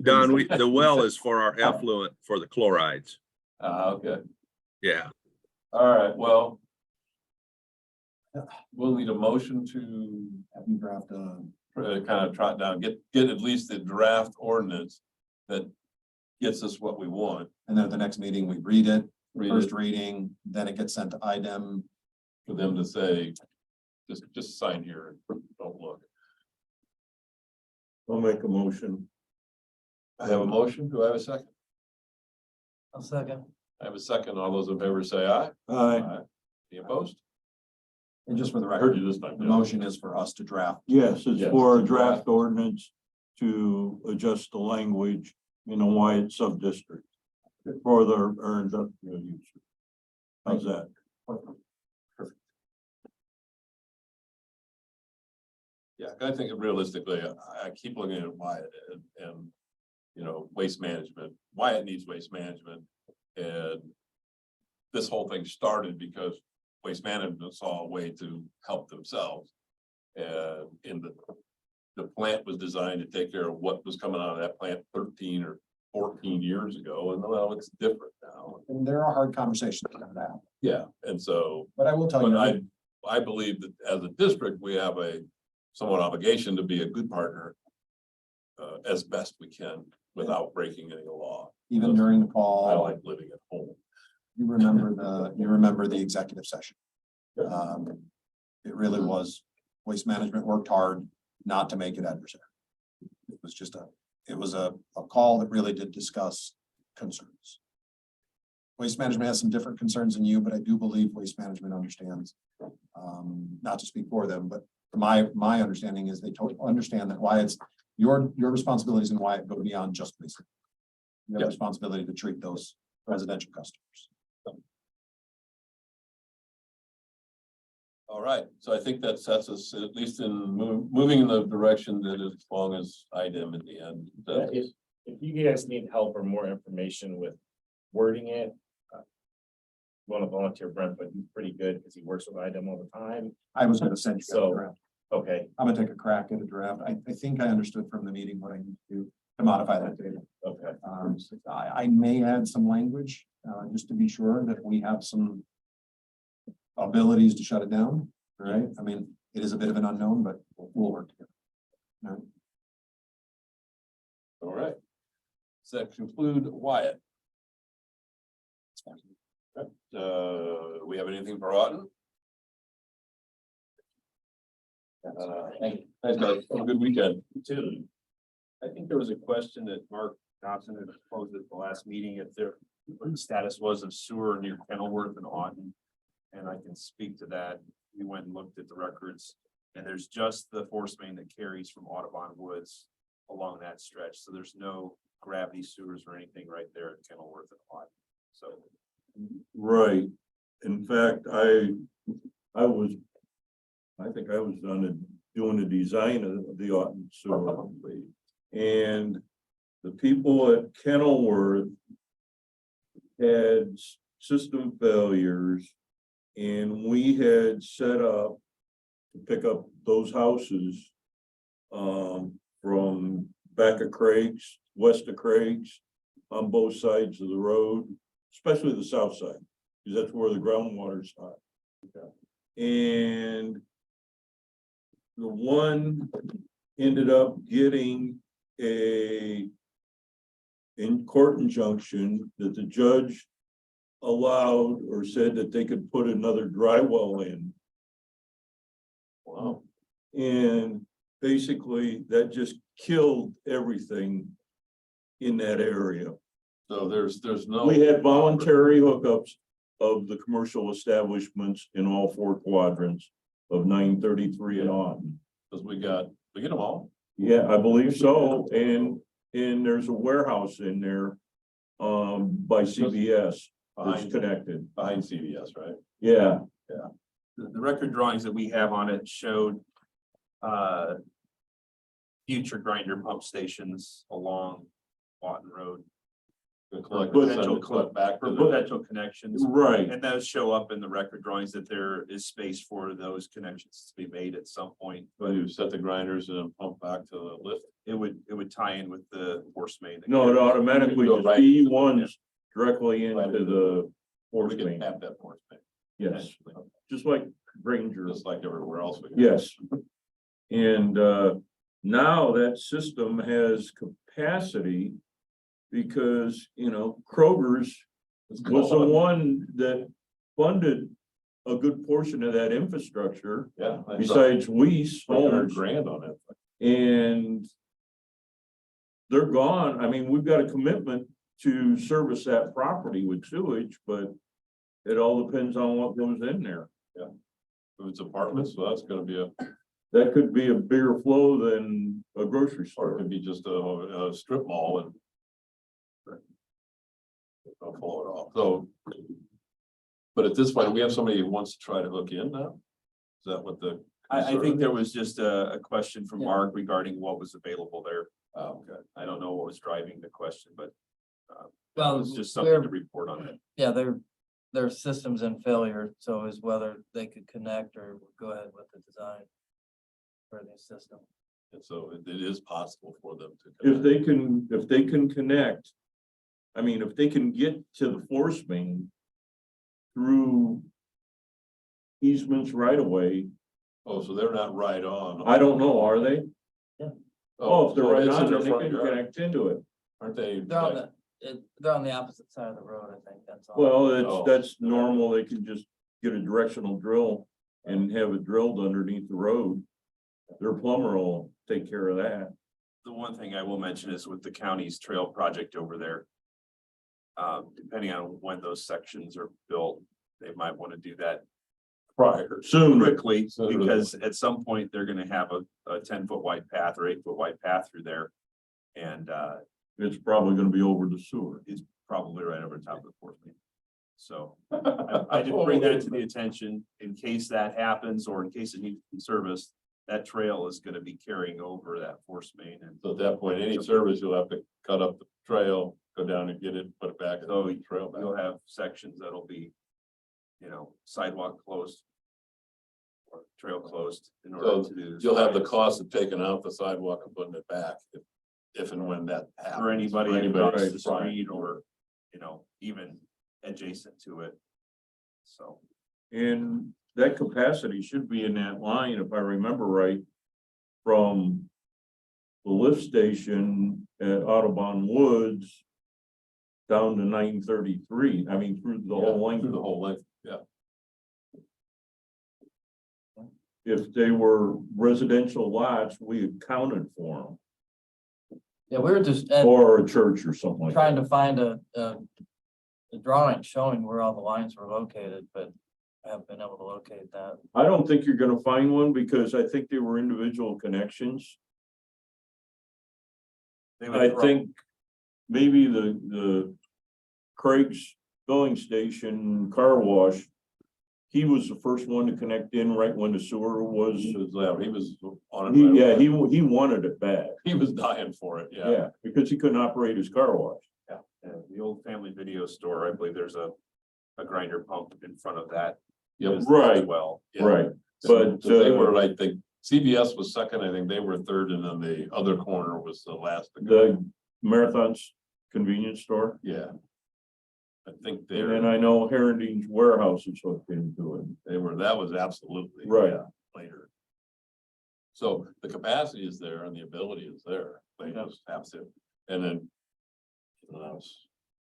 Don, the well is for our effluent for the chlorides. Okay. Yeah. All right, well. We'll need a motion to have you draft kind of trot down, get at least the draft ordinance that gets us what we want. and then at the next meeting, we read it, Read first it reading, then it gets sent to IDEM. for them to say, just sign here and don't look. I'll make a motion. I have a motion. Do I have a second? I'll second. I have a second. All those in favor say aye. Aye. Any opposed? And just for the I heard record, you this time. the motion is for us to draft. Yes, it's Yes, for a to draft draft. ordinance to adjust the language in a wide sub-district for our industrial use. How's that? Yeah, I think realistically, I keep looking at Wyatt and, you know, waste management. Wyatt needs waste management. And this whole thing started because waste management saw a way to help themselves. And the plant was designed to take care of what was coming out of that plant 13 or 14 years ago. And well, it's different now. And there are hard conversations about that. Yeah, and so, But I will tell but you, I believe that as a district, we have a somewhat obligation to be a good partner as best we can without breaking any law. even during the I call, like living at home. you remember the executive session. It really was, waste management worked hard not to make it adversarial. It was just it was a call that really did discuss concerns. Waste management has some different concerns than you, but I do believe waste management understands. Not to speak for them, but my understanding is they totally understand that why it's your responsibilities and why it go beyond just waste. You have a Yep. responsibility to treat those residential customers. All right, so I think that sets us at least in moving in the direction that as long as IDEM at the end. If you guys need help or more information with wording it. Want to volunteer Brent, but he's pretty good because he works with IDEM all the time. I was gonna send you a So- draft. Okay, I'm gonna take a crack at a draft. I think I understood from the meeting what I need to do to modify that data. okay. I may add some language, just to be sure that we have some abilities to shut it down, right? I mean, it is a bit of an unknown, but we'll work together. All right. All right. Does that conclude Wyatt? We have anything for Auden? Thanks, guys. Have a good weekend. Too. I think there was a question that Mark Johnson had posed at the last meeting, if there, what the status was of sewer near Kenilworth and Auden. And I can speak to that. We went and looked at the records, and there's just the force main that carries from Audubon Woods along that stretch. So there's no gravity sewers or anything right there at Kenilworth and Auden. So Right. In fact, I think I was doing the design of the Auden sewer. And the people at Kenilworth had system failures. And we had set up to pick up those houses from back of Craig's, west of Craig's, on both sides of the road, especially the south side, because that's where the groundwater's hot. And the one ended up getting in court injunction that the judge allowed or said that they could put another dry well in. Wow. And basically that just killed everything in that area. So there's no. We had voluntary hookups of the commercial establishments in all 4 quadrants of 933 and on. Cause we get them all. Yeah, I believe so. And there's a warehouse in there by CVS that's Behind, connected. behind CVS, right? Yeah, The record drawings that we have on it showed future grinder pump stations along Lawton Road. To collect, Potential collect back For to the, potential connections. right. And those show up in the record drawings that there is space for those connections to be made at some point. well, you set the grinders and then pump back to the lift. It would tie in with the force main. No, it automatically Go just right feed to the- ones directly Right into into the force We can main. tap that force main. Yes, just like Granger. Just like everywhere else. we can. Yes. And now that system has capacity because, you know, Kroger's It's was the gone. one that funded a good portion of that infrastructure Yeah. I saw besides Weiss 300 Homes. grand on it. And they're gone. I mean, we've got a commitment to service that property with sewage, but it all depends on what goes in there. If it's apartments, so that's gonna be That could be a bigger flow than a grocery or it store. could be just a strip mall and. I'll pull it off, so. But at this point, we have somebody who wants to try to hook in now? Is that what the? I think there was just a question from Yeah. Mark regarding what was available there. Oh, okay. I don't know what was driving the question, but it Well, was just something to we're, report on it. yeah, their system's in failure, so is whether they could connect or go ahead with the design for the system. And so it is possible for them to. If they can connect, I mean, if they can get to the force main through easements right away, Oh, so they're not right on. I don't know, are they? Oh, if they're so right it's in on, their then they front can yard. connect into it. Aren't they? They're on like- they're on the opposite side of the road, I think, that's all. Well, Oh. that's normal. They can just get a directional drill and have it drilled underneath the road. Their plumber will take care of that. The one thing I will mention is with the county's trail project over there. Depending on when those sections are built, they might want to do that Prior. Soon, quickly, So- because at some point, they're gonna have a 10-foot wide path or 8-foot wide path through there. And it's probably gonna be over the sewer. it's probably right over top of the force main. So I just bring that to the attention in case that happens, or in case it needs to be serviced. That trail is gonna be carrying over that force main, and So at that point, any service, you'll have to cut up the trail, go down and get it, put it back. So in the trail back. you'll have sections that'll be, sidewalk closed. Or trail closed in order So to do. you'll have the cost of taking out the sidewalk and putting it back if and when that happens. For anybody For across right, the street or, even adjacent to it. So, And that capacity should be in that line, if I remember right, from the lift station at Audubon Woods down to 933. I mean, through the whole Yeah, length. through the whole length, yeah. If they were residential lots, we accounted for them, Yeah, we were just or a church or something like trying that. to find a drawing showing where all the lines were located, but I haven't been able to locate that. I don't think you're gonna find one because I think they were individual connections. they would I pro- think maybe the Craig's filling station car wash. He was the first one to connect in right when the sewer was, He was on it. right yeah, away. he wanted it bad. He was dying for it, yeah. Yeah, because he couldn't operate his car wash. the old family video store, I believe there's a grinder pump in front of that. Yep. business as Right. Well, Yeah. Right, So but, they were, I think, CVS was second, I think they were third, and then the other corner was the last. to go. the Marathon's convenience store. Yeah. I think And then they're, I know Heronding's warehouse is hooked into it. that was absolutely. Right. yeah, Later. So the capacity is there and the ability is there, they just have to, and then.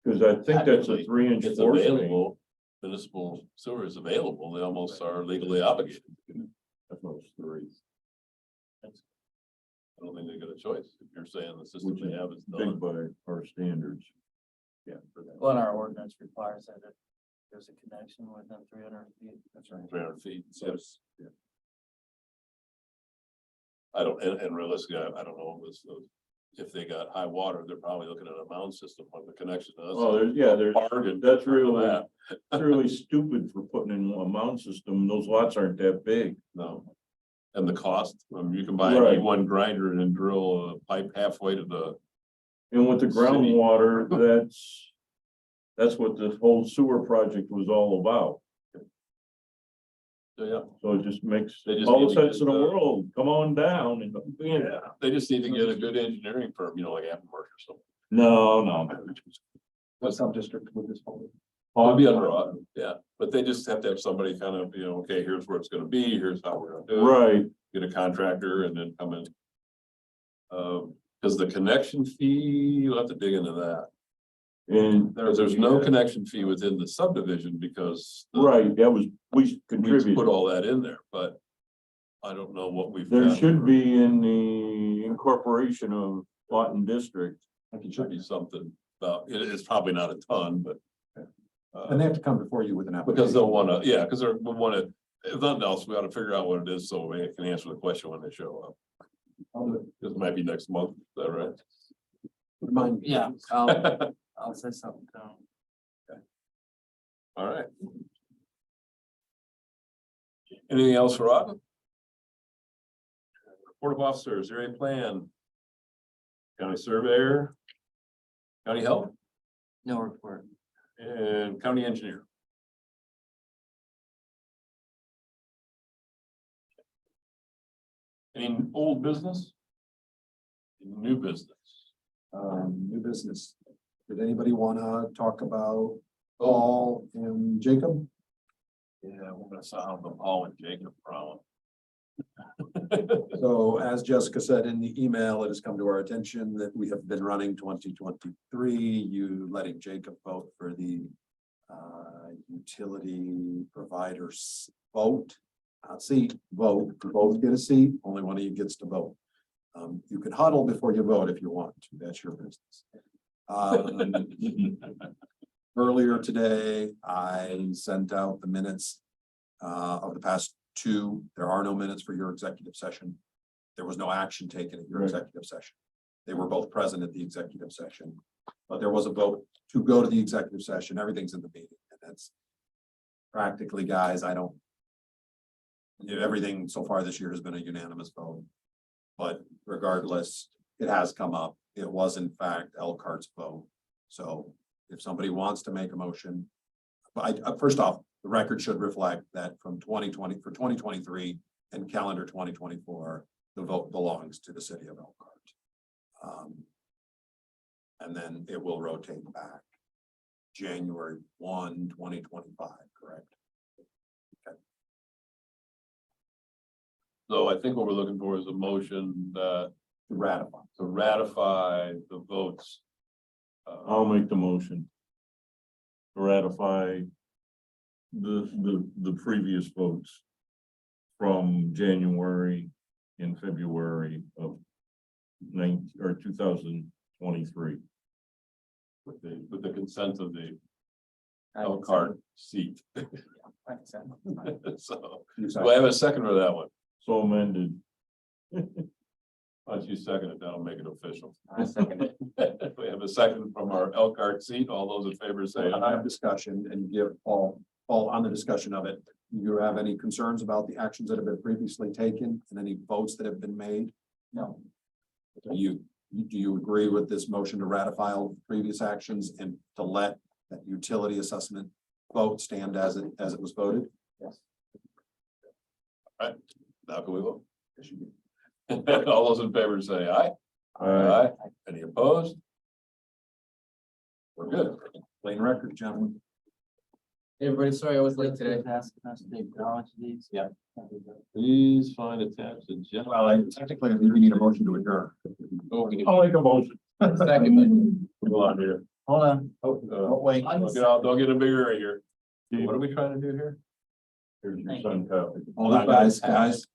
Cause I think that's a Technically, 3-inch It's force main. available, municipal sewer is available, they almost are legally obligated. I thought it was 3, I don't think they got a choice, if you're saying the system which they is have is big done. by our standards. Yeah, for that. Well, our ordinance requires that if there's a connection within 300 feet. That's right. 300 feet, So so it's- I don't, and realistically, I don't know if they got high water, they're probably looking at a mound system on the connection to us. Oh, there's, Bargain. that's really, that. that's really stupid for putting in a mound system. Those lots aren't that big. No. And the cost, you can buy Right. a one grinder and then drill a pipe halfway to the, And with the City. groundwater, that's what this whole sewer project was all about. yeah, So it just makes They just all need the to sense in get the the- world. Come on down and. yeah, they just need to get a good engineering firm, like Appenmark or something. No. What sub-district would this fall in? Oh, it'd be under audit, yeah, but they just have to have somebody kind of, okay, here's where it's gonna be, here's how we're gonna do it. Right, Get a contractor and then come in. Cause the connection fee, you'll have to dig into that. and, There's no connection fee within the subdivision because. right, that was, we We contributed. put all that in there, but I don't know what we've. There got should for- be in the incorporation of Lawton District. It should be something about, it's probably not a ton, but. And they have to come before you with an application. Because they'll wanna, yeah, because they're, we wanna, if nothing else, we gotta figure out what it is, so we can answer the question when they show up. Because it might be next month, is that right? Remind me. Yeah, I'll say something to them. All right. Anything else for Robin? Report of officers, area plan. County surveyor. County health No report. and county engineer. Any old business? New business? New business. Did anybody wanna talk about Paul and Jacob? Yeah, we're gonna solve the Paul and Jacob problem. So as Jessica said in the email, it has come to our attention that we have been running 2023. You letting Jacob vote for the utility providers vote, not seat, vote. You both get a seat, only one of you gets to vote. You can huddle before you vote if you want to, that's your business. Earlier today, I sent out the minutes of the past two. There are no minutes for your executive session. There was no action taken at your Right. executive session. They were both present at the executive session, but there was a vote to go to the executive session. Everything's in the meeting, and that's practically, guys, everything so far this year has been a unanimous vote. But regardless, it has come up. It was in fact Elkhart's vote. So if somebody wants to make a motion, but first off, the record should reflect that from 2020 for 2023 and calendar 2024, the vote belongs to the city of Elkhart. And then it will rotate back January 1, 2025, correct? So I think what we're looking for is a motion that To ratify. to ratify the votes. I'll make the motion. To ratify the previous votes from January and February of 2023. With the consent of the Elkhart seat. So, do I have a second for that one? So amended. Why don't you second it, that'll make it official. I second it. We have a second from our Elkhart seat, all those in favor say I aye. have discussion and give Paul on the discussion of it. Do you have any concerns about the actions that have been previously taken and any votes that have been made? No. Do you agree with this motion to ratify all previous actions and to let that utility assessment vote stand as it was voted? Yes. Now can we vote? All those in favor say aye. Aye. Any opposed? We're good. Plain record, gentlemen. Hey, everybody, sorry I was late today. Ask us to acknowledge these. Yeah. Please find attached agenda. Well, technically, we need a motion to adjourn. Oh, we can- I'll make a motion. Second. Go on here. Hold on. Wait. Don't get a bigger here. What are we trying to do here? Here's your Thank son copy. Hold on, guys.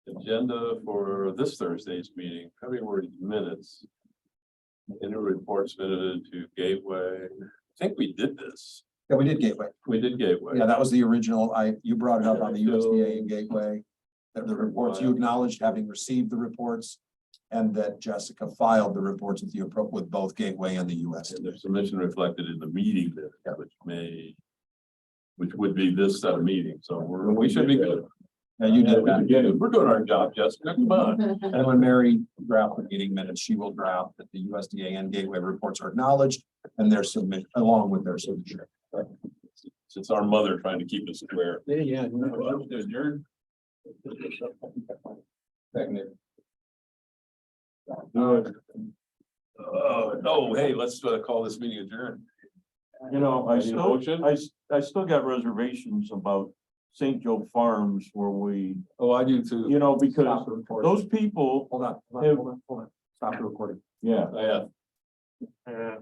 Agenda for this Thursday's meeting, February minutes. Any reports submitted to Gateway? I think we did this. Yeah, we did Gateway. We did Gateway. Yeah, that was the original. You brought it up on the USDA and Gateway. That the reports, you acknowledged having received the reports. And that Jessica filed the reports with both Gateway and the USDA. And the submission reflected in the meeting that, which would be this set of meetings, so we should be good. Yeah, you did that. We're doing our job, Jessica, come on. And when Mary drafts the meeting minutes, she will draft that the USDA and Gateway reports are acknowledged and their submit along with their signature. It's our mother trying to keep us square. Yeah. Adjourn. Oh, hey, let's call this meeting adjourned. You know, I need a motion? I still got reservations about St. Joe Farms where we, Oh, I do too. you know, because Stop the recording. those people, Hold on. Stop the recording. yeah. Yeah. Yeah.